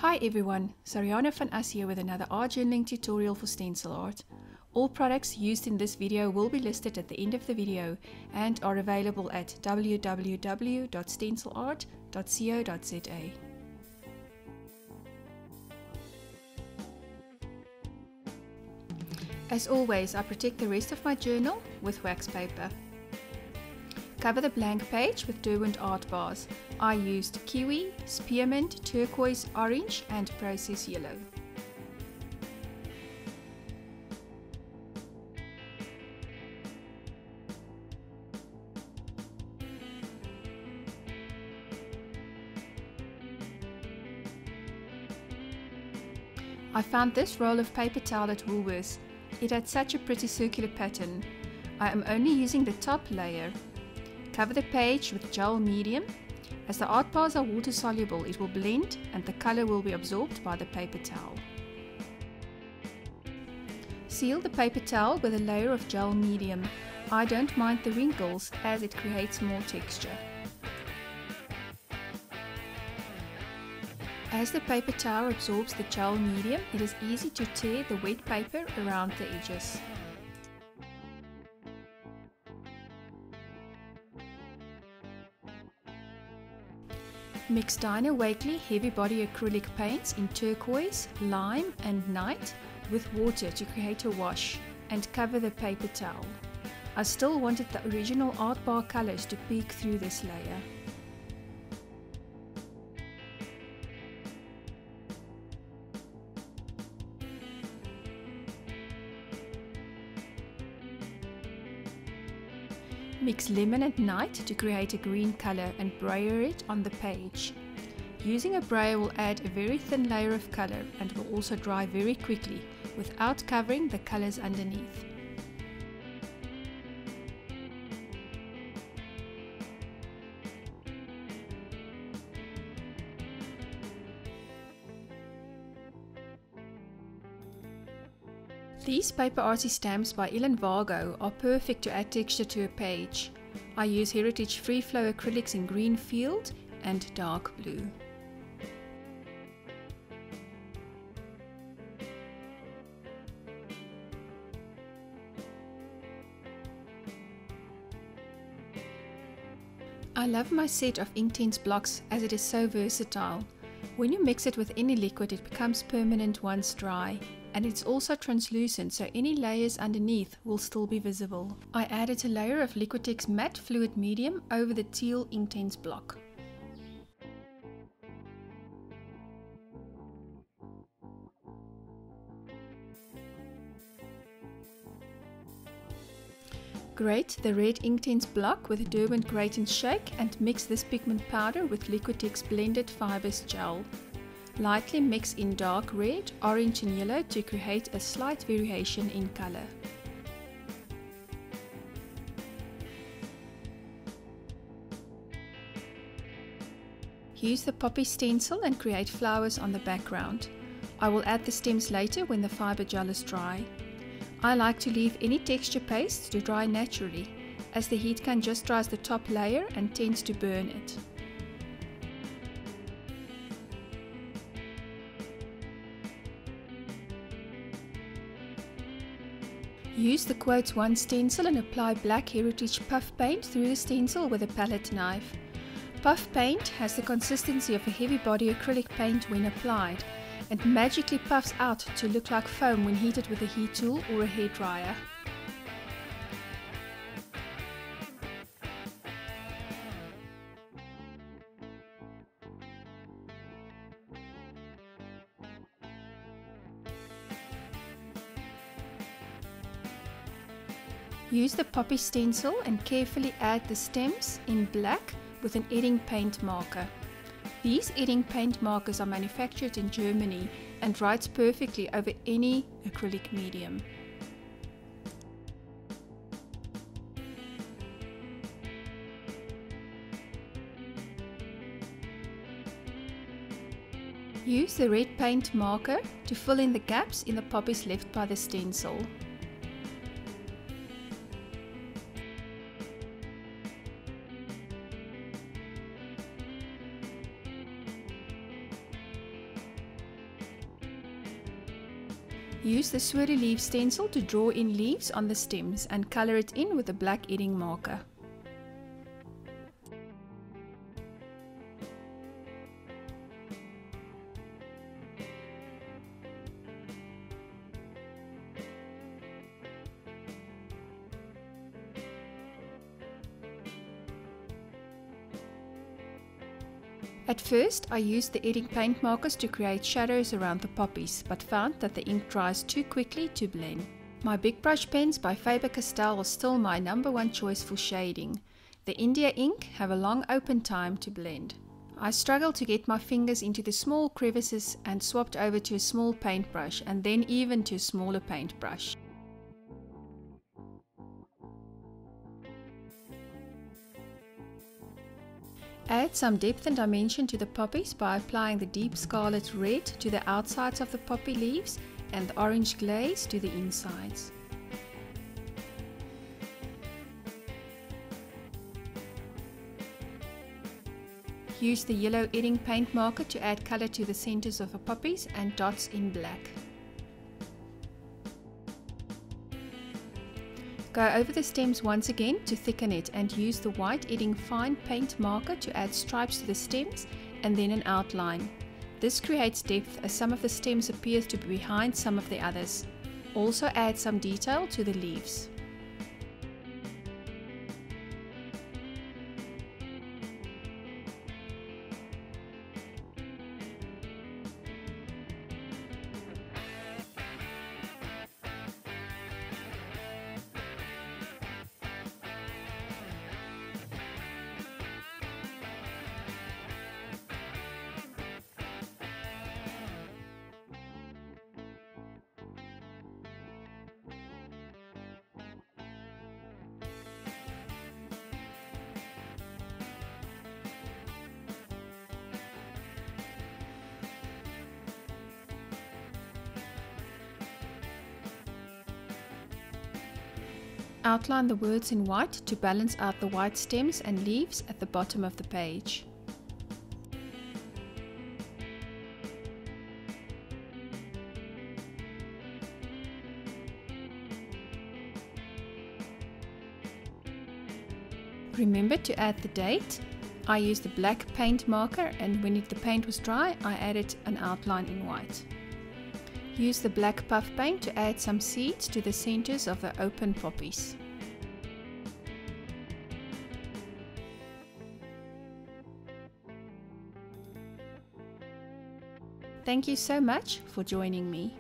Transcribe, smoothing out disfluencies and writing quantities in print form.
Hi everyone, Sariana van As here with another art journaling tutorial for Stencil-Art. All products used in this video will be listed at the end of the video and are available at www.stencilart.co.za. As always, I protect the rest of my journal with wax paper. Cover the blank page with Derwent art bars. I used kiwi, spearmint, turquoise, orange and process yellow. I found this roll of paper towel at Woolworths. It had such a pretty circular pattern. I am only using the top layer. Cover the page with gel medium. As the art bars are water soluble, it will blend and the color will be absorbed by the paper towel. Seal the paper towel with a layer of gel medium. I don't mind the wrinkles as it creates more texture. As the paper towel absorbs the gel medium, it is easy to tear the wet paper around the edges. Mix Dino Wakley heavy body acrylic paints in turquoise, lime and night with water to create a wash and cover the paper towel. I still wanted the original art bar colors to peek through this layer. Mix lemon and night to create a green color and brayer it on the page. Using a brayer will add a very thin layer of color and will also dry very quickly without covering the colors underneath. These paper artsy stamps by Ellen Vargo are perfect to add texture to a page. I use Heritage Free Flow acrylics in green field and dark blue. I love my set of Inktense blocks as it is so versatile. When you mix it with any liquid, it becomes permanent once dry. And it's also translucent, so any layers underneath will still be visible. I added a layer of Liquitex matte fluid medium over the teal Inktense block. Grate the red Inktense block with Derwent Grate and Shake and mix this pigment powder with Liquitex blended fibers gel. Lightly mix in dark red, orange and yellow to create a slight variation in color. Use the Poppies stencil and create flowers on the background. I will add the stems later when the fiber gel is dry. I like to leave any texture paste to dry naturally, as the heat gun just dries the top layer and tends to burn it. Use the Quotes 1 stencil and apply black Heritage puff paint through the stencil with a palette knife. Puff paint has the consistency of a heavy body acrylic paint when applied and magically puffs out to look like foam when heated with a heat tool or a hairdryer. Use the Poppy stencil and carefully add the stems in black with an edding paint marker. These edding paint markers are manufactured in Germany and writes perfectly over any acrylic medium. Use the red paint marker to fill in the gaps in the poppies left by the stencil. Use the swirly leaf stencil to draw in leaves on the stems and color it in with a black edding marker. At first, I used the edding paint markers to create shadows around the poppies, but found that the ink dries too quickly to blend. My big brush pens by Faber-Castell was still my #1 choice for shading. The India ink have a long open time to blend. I struggled to get my fingers into the small crevices and swapped over to a small paintbrush and then even to a smaller paintbrush. Add some depth and dimension to the poppies by applying the deep scarlet red to the outsides of the poppy leaves and the orange glaze to the insides. Use the yellow edding paint marker to add color to the centers of the poppies and dots in black. Go over the stems once again to thicken it and use the white edding fine paint marker to add stripes to the stems and then an outline. This creates depth as some of the stems appear to be behind some of the others. Also add some detail to the leaves. Outline the words in white to balance out the white stems and leaves at the bottom of the page. Remember to add the date. I used the black paint marker, and when the paint was dry, I added an outline in white. Use the black puff paint to add some seeds to the centers of the open poppies. Thank you so much for joining me.